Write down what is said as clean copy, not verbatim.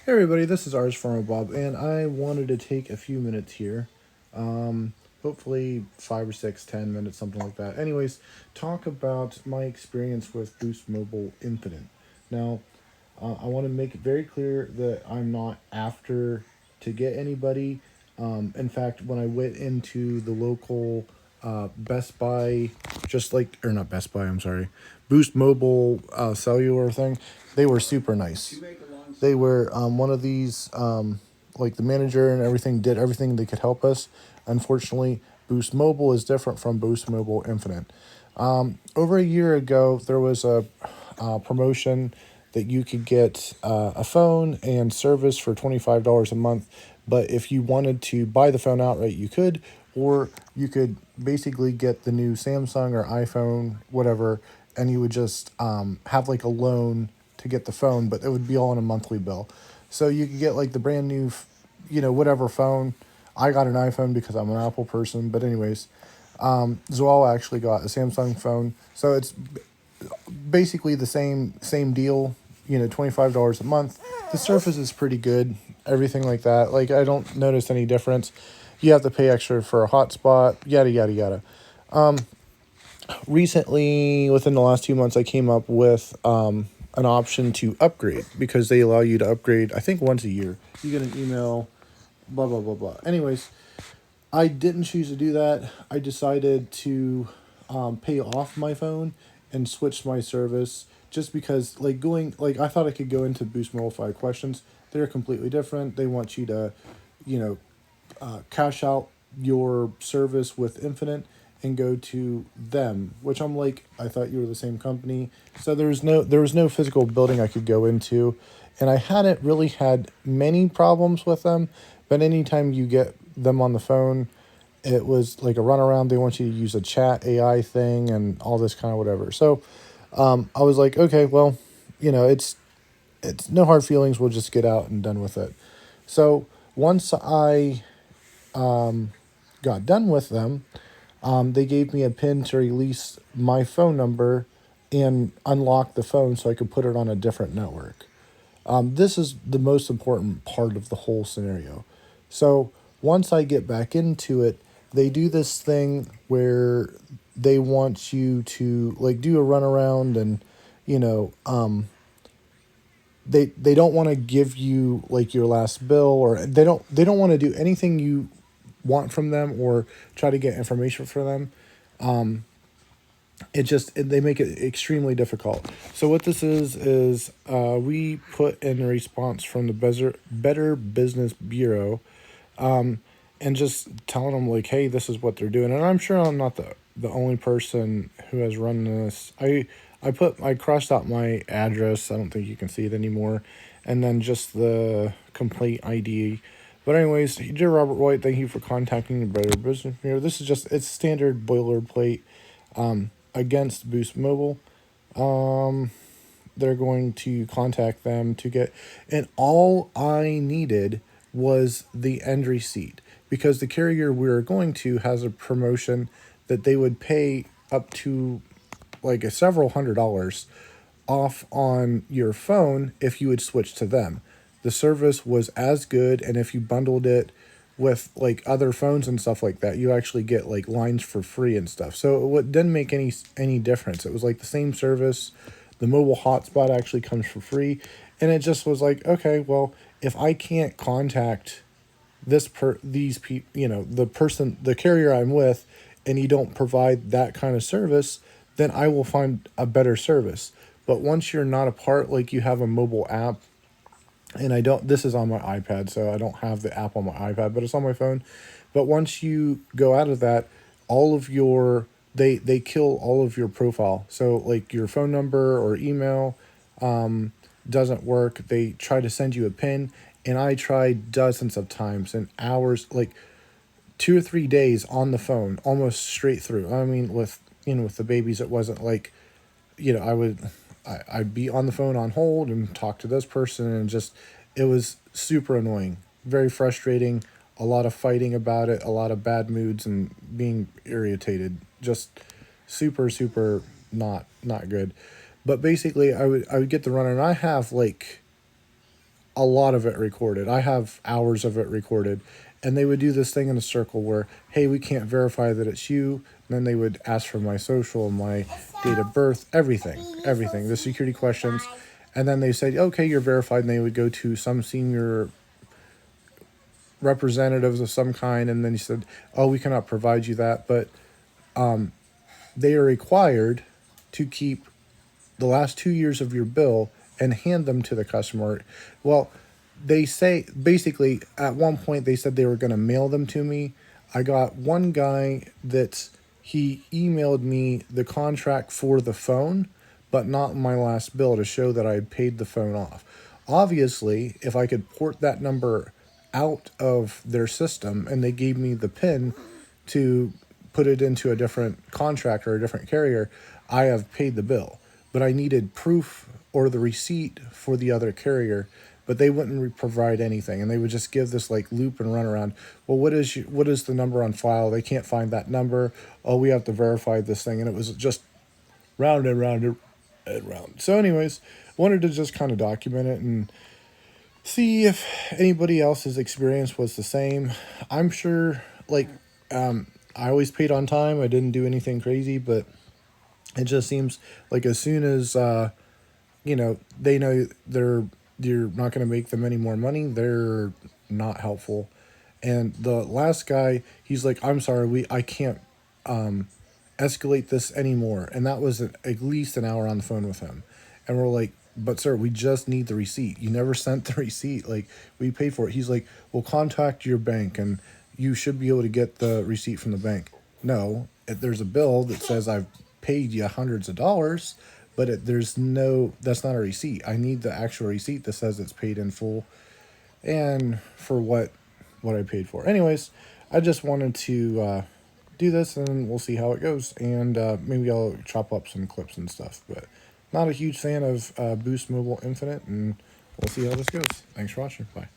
Hey everybody, this is Ours Farmer Bob, and I wanted to take a few minutes here. Hopefully 5 or 6, 10 minutes, something like that. Anyways, talk about my experience with Boost Mobile Infinite. Now, I want to make it very clear that I'm not after to get anybody. In fact, when I went into the local Best Buy, just like, or not Best Buy, I'm sorry, Boost Mobile cellular thing, they were super nice. They were one of these, like the manager and everything did everything they could help us. Unfortunately, Boost Mobile is different from Boost Mobile Infinite. Over a year ago, there was a promotion that you could get a phone and service for $25 a month. But if you wanted to buy the phone outright, you could, or you could basically get the new Samsung or iPhone, whatever, and you would just have like a loan to get the phone, but it would be all on a monthly bill. So you could get like the brand new, whatever phone. I got an iPhone because I'm an Apple person, but anyways, Zoal actually got a Samsung phone, so it's basically the same deal. $25 a month. The Surface is pretty good. Everything like that. Like I don't notice any difference. You have to pay extra for a hotspot. Yada yada yada. Recently, within the last 2 months, I came up with an option to upgrade because they allow you to upgrade. I think once a year. You get an email. Blah blah blah blah. Anyways, I didn't choose to do that. I decided to pay off my phone and switch my service just because, like, I thought I could go into Boost Mobile 5 questions. They're completely different. They want you to, you know, cash out your service with Infinite and go to them, which I'm like, I thought you were the same company. So there was no physical building I could go into, and I hadn't really had many problems with them. But anytime you get them on the phone, it was like a runaround. They want you to use a chat AI thing and all this kind of whatever. So I was like, okay, well, it's no hard feelings. We'll just get out and done with it. So once I got done with them, they gave me a pin to release my phone number and unlock the phone so I could put it on a different network. This is the most important part of the whole scenario. So once I get back into it, they do this thing where they want you to like do a runaround and you know they don't want to give you like your last bill, or they don't want to do anything you want from them or try to get information for them. They make it extremely difficult. So what this is we put in a response from the Better Business Bureau, and just telling them like, hey, this is what they're doing. And I'm sure I'm not the only person who has run this. I crossed out my address. I don't think you can see it anymore, and then just the complete ID. But anyways, dear Robert White, thank you for contacting the Better Business Bureau. This is just it's standard boilerplate against Boost Mobile. They're going to contact them to get, and all I needed was the end receipt because the carrier we were going to has a promotion that they would pay up to like a several $100s off on your phone if you would switch to them. The service was as good, and if you bundled it with like other phones and stuff like that, you actually get like lines for free and stuff. So it didn't make any difference. It was like the same service. The mobile hotspot actually comes for free, and it just was like, okay, well, if I can't contact these people, the carrier I'm with, and you don't provide that kind of service, then I will find a better service. But once you're not a part, like you have a mobile app, and I don't, this is on my iPad, so I don't have the app on my iPad, but it's on my phone. But once you go out of that, all of your, they kill all of your profile. So like your phone number or email doesn't work. They try to send you a pin, and I tried dozens of times and hours, like 2 or 3 days on the phone, almost straight through. I mean, with the babies, it wasn't like, I'd be on the phone on hold and talk to this person, and just it was super annoying, very frustrating. A lot of fighting about it, a lot of bad moods, and being irritated. Just super not good. But basically, I would get the runner, and I have like a lot of it recorded. I have hours of it recorded. And they would do this thing in a circle where, hey, we can't verify that it's you. And then they would ask for my social, my date of birth, everything, the security questions. And then they said, okay, you're verified. And they would go to some senior representatives of some kind. And then he said, oh, we cannot provide you that. But they are required to keep the last 2 years of your bill and hand them to the customer. Well, they say, basically, at one point they said they were going to mail them to me. I got one guy he emailed me the contract for the phone, but not my last bill to show that I had paid the phone off. Obviously, if I could port that number out of their system and they gave me the PIN to put it into a different contract or a different carrier, I have paid the bill. But I needed proof or the receipt for the other carrier, but they wouldn't provide anything, and they would just give this like loop and run around. Well, what is the number on file? They can't find that number. Oh, we have to verify this thing, and it was just round and round and round. So, anyways, wanted to just kind of document it and see if anybody else's experience was the same. I'm sure, like, I always paid on time. I didn't do anything crazy, but it just seems like as soon as they know you're not going to make them any more money, they're not helpful. And the last guy, he's like, I'm sorry, I can't escalate this anymore. And that was at least an hour on the phone with him. And we're like, but sir, we just need the receipt. You never sent the receipt. Like, we paid for it. He's like, well, contact your bank and you should be able to get the receipt from the bank. No, there's a bill that says I've paid you hundreds of dollars, but that's not a receipt. I need the actual receipt that says it's paid in full and for what I paid for. Anyways, I just wanted to do this, and we'll see how it goes. And maybe I'll chop up some clips and stuff, but not a huge fan of Boost Mobile Infinite, and we'll see how this goes. Thanks for watching. Bye.